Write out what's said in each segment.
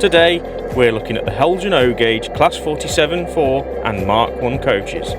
Today we're looking at the Heljan O gauge Class 47-4 and Mark 1 coaches.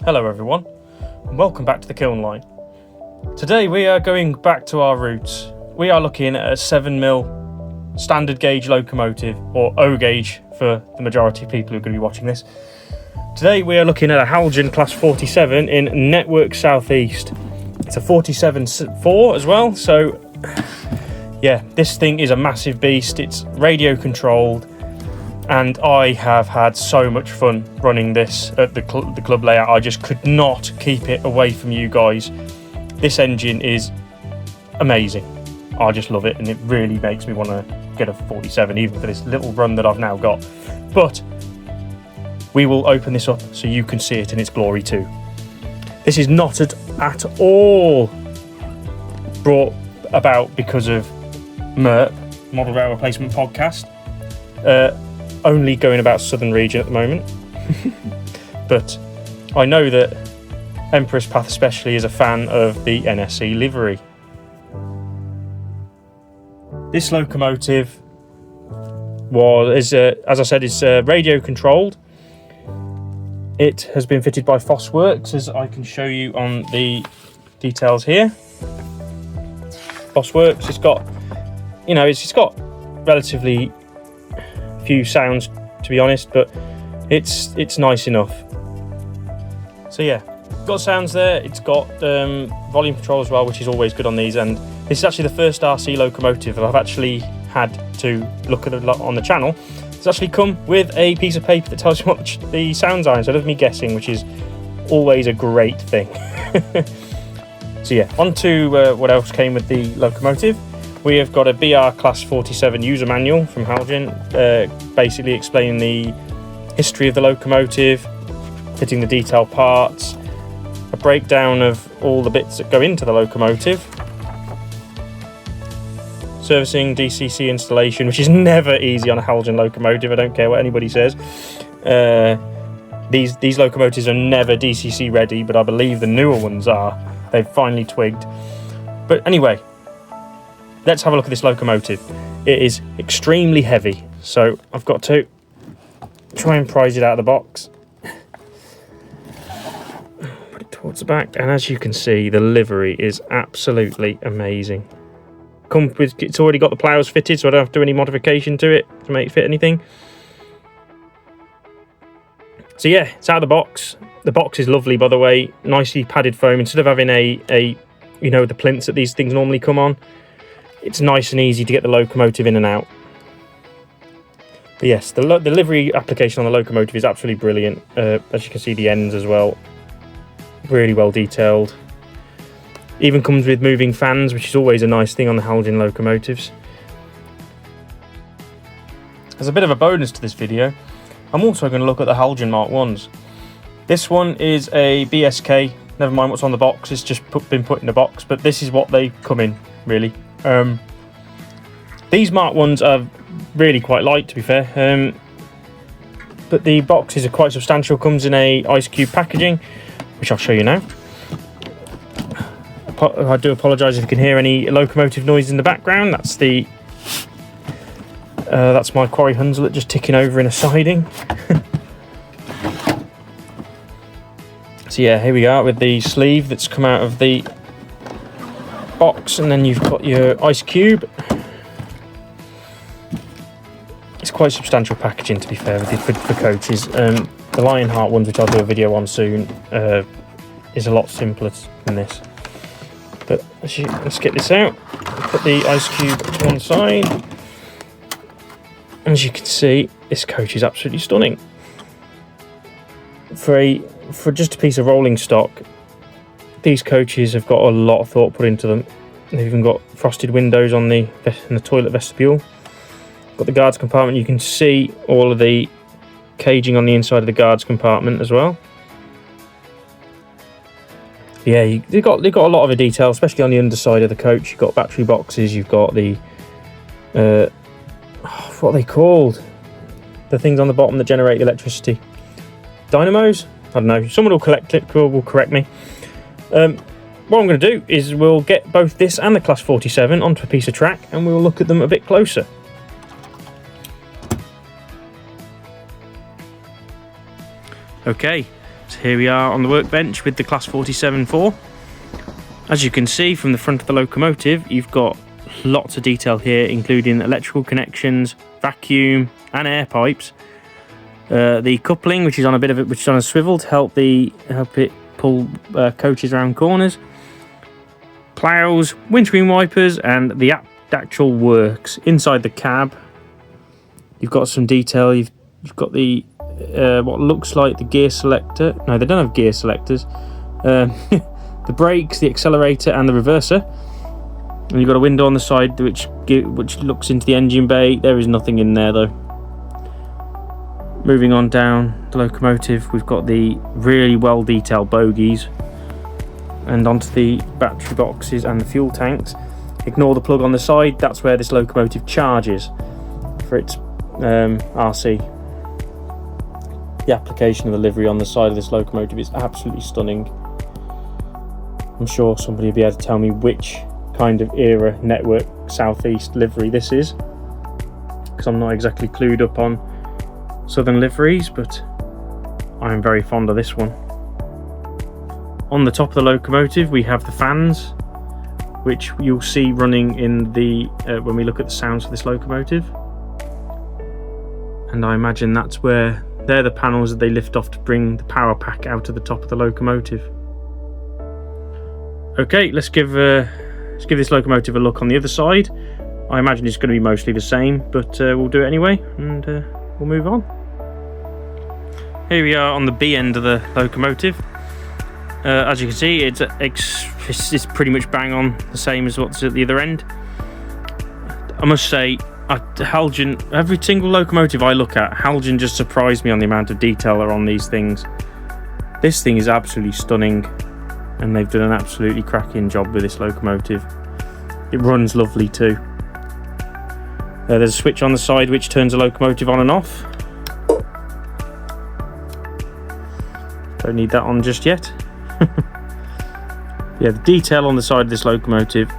Hello everyone, and welcome back to the Kiln Line. Today we are going back to our roots. We are looking at a 7mm standard gauge locomotive, or O gauge for the majority of people who are going to be watching this. Today we are looking at a Heljan Class 47 in Network Southeast. It's a 47-4 as well, so yeah, this thing is a massive beast. It's radio controlled. And I have had so much fun running this at the club layout. I just could not keep it away from you guys. This engine is amazing. I just love it, and it really makes me want to get a 47, even for this little run that I've now got. But we will open this up so you can see it in its glory too. This is not at all brought about because of MERP, Model Rail Replacement Podcast. Only going about southern region at the moment. But I know that Empress Path especially is a fan of the NSE livery. This locomotive is as I said, is radio controlled. It has been fitted by Foss Works, as I can show you on the details here. Foss Works, it's got relatively few sounds, to be honest, but it's nice enough. So yeah, got sounds there. It's got volume control as well, which is always good on these. And this is actually the first RC locomotive that I've actually had to look at a lot on the channel. It's actually come with a piece of paper that tells you what the sounds are instead of me guessing, which is always a great thing. So yeah, on to what else came with the locomotive. We have got a BR Class 47 user manual from Heljan, basically explaining the history of the locomotive, fitting the detailed parts, a breakdown of all the bits that go into the locomotive, servicing, DCC installation, which is never easy on a Heljan locomotive, I don't care what anybody says. These locomotives are never DCC ready, but I believe the newer ones are. They've finally twigged. But anyway, let's have a look at this locomotive. It is extremely heavy, so I've got to try and prise it out of the box. Put it towards the back, and as you can see, the livery is absolutely amazing. It's already got the ploughs fitted, so I don't have to do any modification to it to make it fit anything. So yeah, it's out of the box. The box is lovely, by the way, nicely padded foam. Instead of having the plinths that these things normally come on, it's nice and easy to get the locomotive in and out. But yes, the livery application on the locomotive is absolutely brilliant. As you can see, the ends as well, really well detailed. Even comes with moving fans, which is always a nice thing on the Heljan locomotives. As a bit of a bonus to this video, I'm also going to look at the Heljan Mark 1s. This one is a BSK, never mind what's on the box, it's just been put in a box, but this is what they come in, really. These Mark 1s are really quite light, to be fair, but the boxes are quite substantial. Comes in a ice cube packaging, which I'll show you now. I do apologise if you can hear any locomotive noise in the background. That's my quarry Hunslet just ticking over in a siding. So yeah, here we are with the sleeve that's come out of the box, and then you've got your ice cube. It's quite substantial packaging, to be fair, for coaches. The Lionheart ones, which I'll do a video on soon, is a lot simpler than this. But let's get this out. Put the ice cube to one side. As you can see, this coach is absolutely stunning. For just a piece of rolling stock, these coaches have got a lot of thought put into them. They've even got frosted windows on in the toilet vestibule. Got the guards compartment. You can see all of the caging on the inside of the guards compartment as well. Yeah, they've got a lot of the detail, especially on the underside of the coach. You've got battery boxes. You've got the what are they called? The things on the bottom that generate electricity. Dynamos? I don't know. Someone will correct me. What I'm going to do is we'll get both this and the Class 47 onto a piece of track and we'll look at them a bit closer. Okay, so here we are on the workbench with the Class 47-4. As you can see from the front of the locomotive, you've got lots of detail here, including electrical connections, vacuum and air pipes. The coupling, which is on a swivel to help it pull coaches around corners. Ploughs, windscreen wipers, and the actual works inside the cab. You've got some detail. You've got the what looks like the gear selector. No, they don't have gear selectors. The brakes, the accelerator, and the reverser. And you've got a window on the side which looks into the engine bay. There is nothing in there though. Moving on down the locomotive, we've got the really well detailed bogies. And onto the battery boxes and the fuel tanks. Ignore the plug on the side, that's where this locomotive charges for its RC. The application of the livery on the side of this locomotive is absolutely stunning. I'm sure somebody will be able to tell me which kind of era network southeast livery this is, because I'm not exactly clued up on southern liveries, but I'm very fond of this one. On the top of the locomotive we have the fans, which you'll see running in the when we look at the sounds of this locomotive. And I imagine that's where they're the panels that they lift off to bring the power pack out of the top of the locomotive. Okay, let's give this locomotive a look on the other side. I imagine it's going to be mostly the same, but we'll do it anyway, and we'll move on. Here we are on the B end of the locomotive. As you can see, it's pretty much bang on the same as what's at the other end. I must say, Heljan, every single locomotive I look at, Heljan just surprised me on the amount of detail that are on these things. This thing is absolutely stunning, and they've done an absolutely cracking job with this locomotive. It runs lovely too. There's a switch on the side which turns the locomotive on and off. Don't need that on just yet. Yeah, the detail on the side of this locomotive,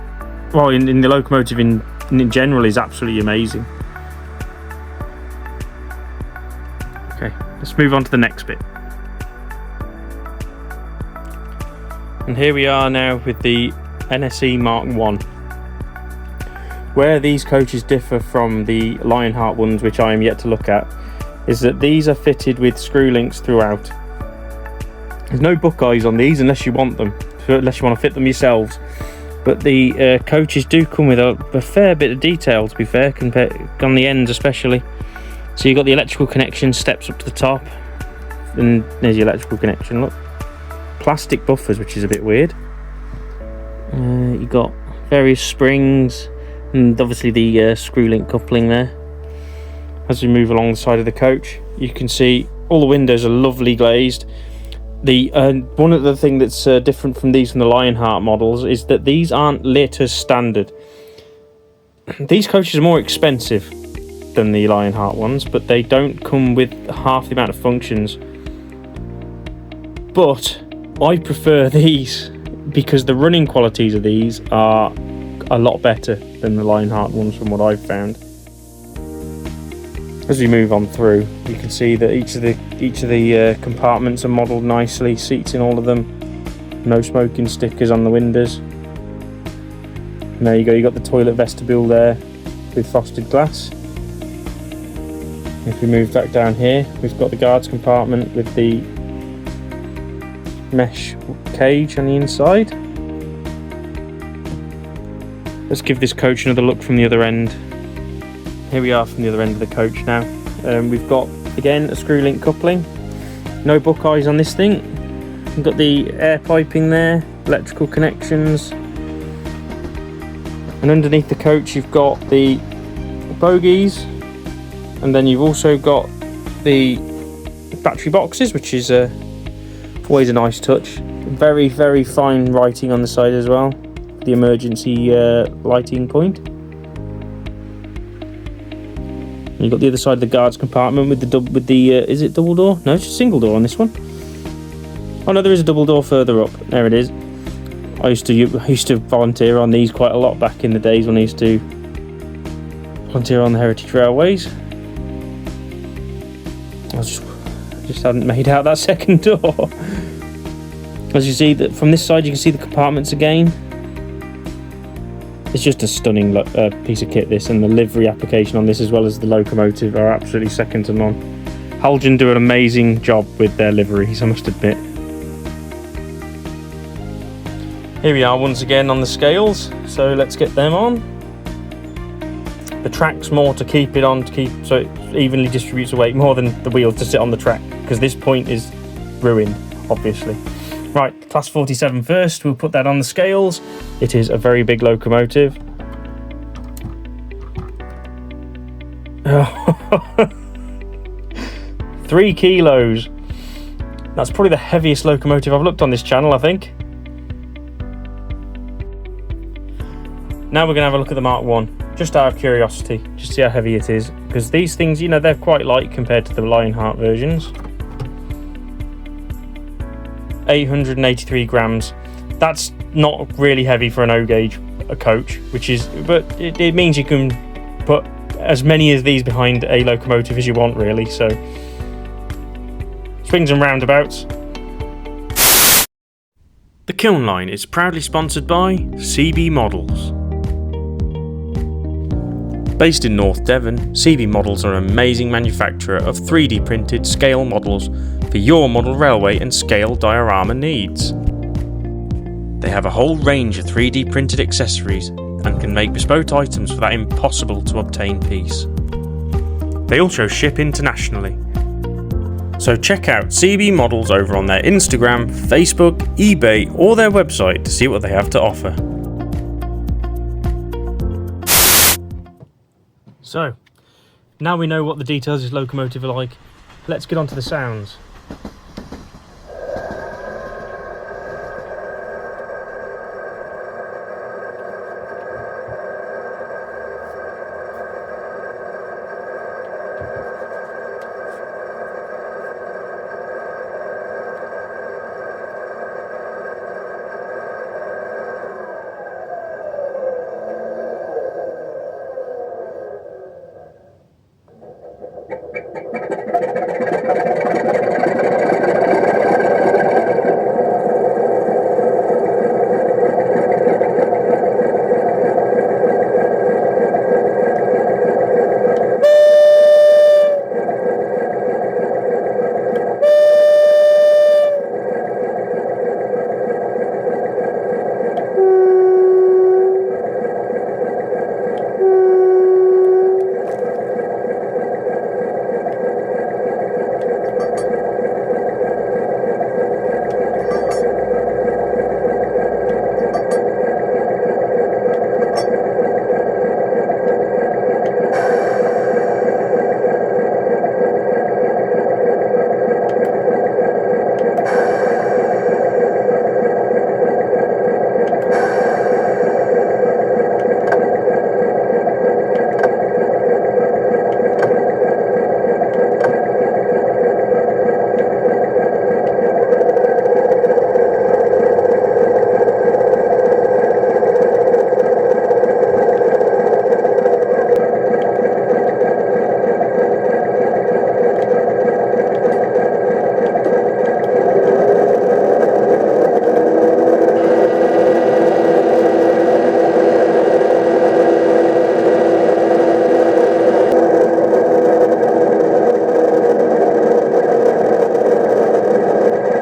well, in the locomotive in general, is absolutely amazing. Okay, let's move on to the next bit. And here we are now with the NSE Mark 1. Where these coaches differ from the Lionheart ones, which I am yet to look at, is that these are fitted with screw links throughout. There's no buckeyes on these unless you want them, unless you want to fit them yourselves. But the coaches do come with a fair bit of detail, to be fair, on the ends especially. So you've got the electrical connection, steps up to the top, and there's the electrical connection, look. Plastic buffers, which is a bit weird. You've got various springs, and obviously the screw link coupling there. As we move along the side of the coach, you can see all the windows are lovely glazed. One of the things that's different from these from the Lionheart models is that these aren't lit as standard. These coaches are more expensive than the Lionheart ones, but they don't come with half the amount of functions. But I prefer these because the running qualities of these are a lot better than the Lionheart ones from what I've found. As we move on through, you can see that each of the compartments are modelled nicely, seats in all of them, no smoking stickers on the windows. And there you go, you got the toilet vestibule there with frosted glass. If we move back down here, we've got the guards compartment with the mesh cage on the inside. Let's give this coach another look from the other end. Here we are from the other end of the coach now. We've got, again, a screw link coupling. No buckeyes on this thing. We've got the air piping there, electrical connections. And underneath the coach you've got the bogies, and then you've also got the battery boxes, which is always a nice touch. Very, very fine writing on the side as well, the emergency lighting point. And you've got the other side of the guards compartment with the is it double door? No, it's just single door on this one. Oh no, there is a double door further up. There it is. I used to volunteer on these quite a lot back in the days when I used to volunteer on the Heritage Railways. I just hadn't made out that second door. As you see, that from this side you can see the compartments again. It's just a stunning piece of kit, this, and the livery application on this as well as the locomotive are absolutely second to none. Heljan do an amazing job with their liveries, I must admit. Here we are once again on the scales, so let's get them on. The track's more to keep it on, so it evenly distributes the weight more than the wheels to sit on the track, because this point is ruined, obviously. Right, class 47 first, we'll put that on the scales. It is a very big locomotive. 3 kilos. That's probably the heaviest locomotive I've looked on this channel, I think. Now we're going to have a look at the Mark 1, just out of curiosity, just see how heavy it is, because these things, you know, they're quite light compared to the Lionheart versions. 883 grams. That's not really heavy for an O gauge coach, but it means you can put as many of these behind a locomotive as you want, really. So swings and roundabouts. The Kiln Line is proudly sponsored by CB Models. Based in North Devon, CB Models are an amazing manufacturer of 3D printed scale models for your model railway and scale diorama needs. They have a whole range of 3D printed accessories and can make bespoke items for that impossible to obtain piece. They also ship internationally. So check out CB Models over on their Instagram, Facebook, eBay or their website to see what they have to offer. So, now we know what the details of this locomotive are like, let's get on to the sounds.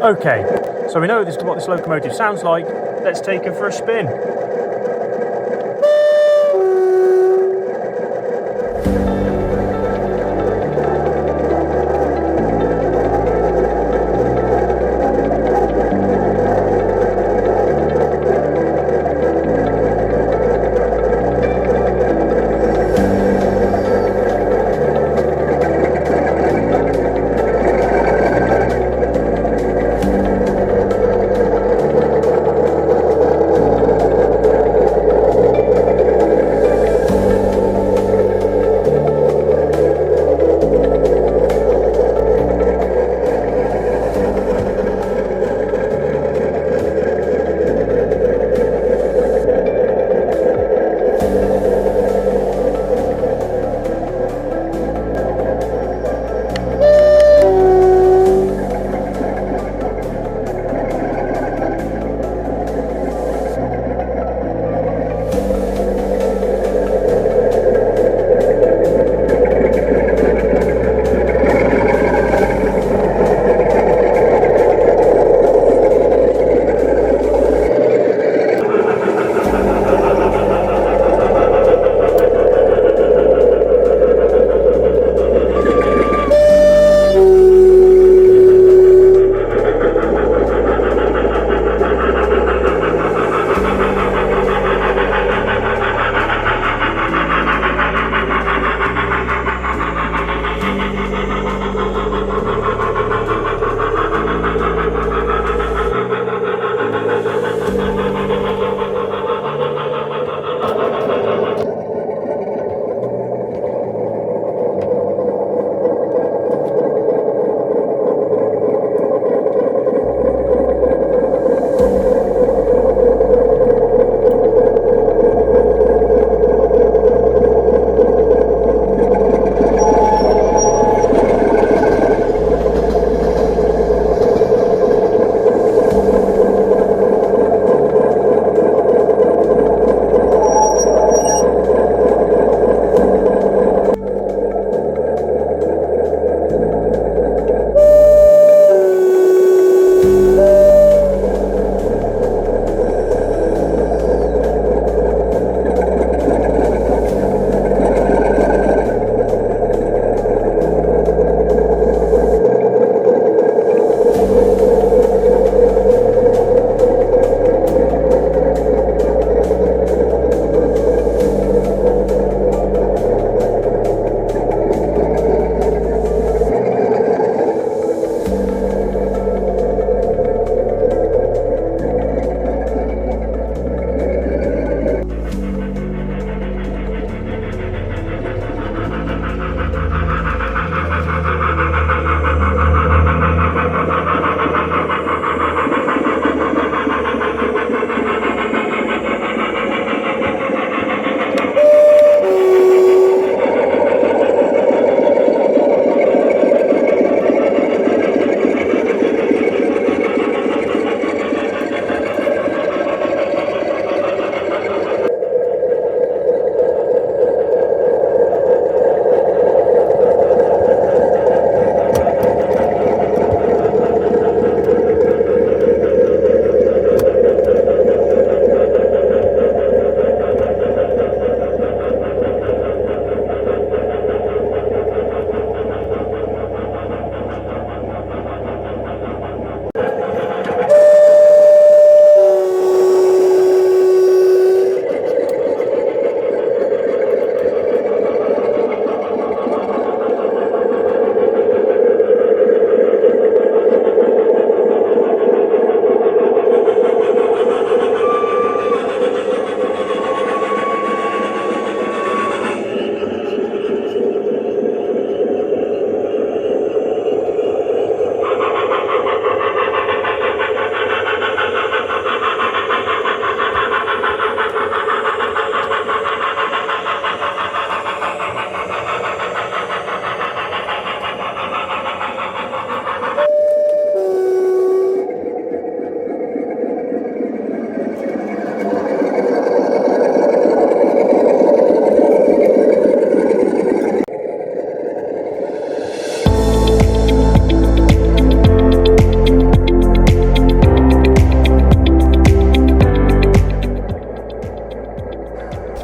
Okay, so we know what this locomotive sounds like. Let's take her for a spin.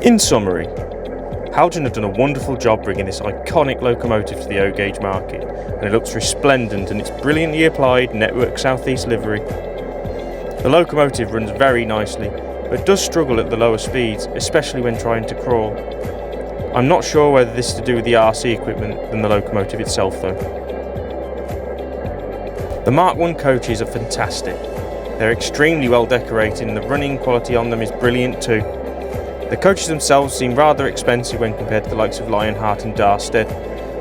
In summary, Heljan have done a wonderful job bringing this iconic locomotive to the O gauge market, and it looks resplendent in its brilliantly applied Network Southeast livery. The locomotive runs very nicely, but does struggle at the lower speeds, especially when trying to crawl. I'm not sure whether this is to do with the RC equipment than the locomotive itself though. The MK1 coaches are fantastic. They're extremely well decorated and the running quality on them is brilliant too. The coaches themselves seem rather expensive when compared to the likes of Lionheart and Darstead,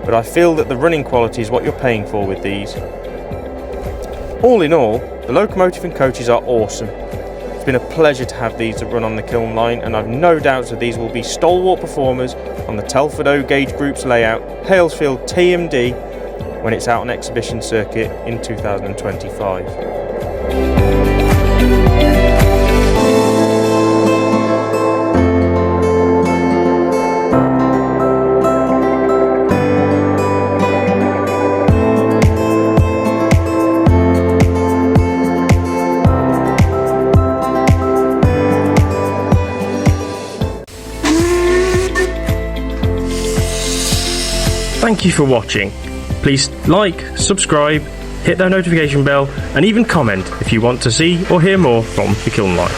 but I feel that the running quality is what you're paying for with these. All in all, the locomotive and coaches are awesome. It's been a pleasure to have these to run on the Kiln Line, and I've no doubts that these will be stalwart performers on the Telford O gauge group's layout, Halesfield TMD, when it's out on exhibition circuit in 2025. Thank you for watching. Please like, subscribe, hit that notification bell and even comment if you want to see or hear more from the Kiln Line.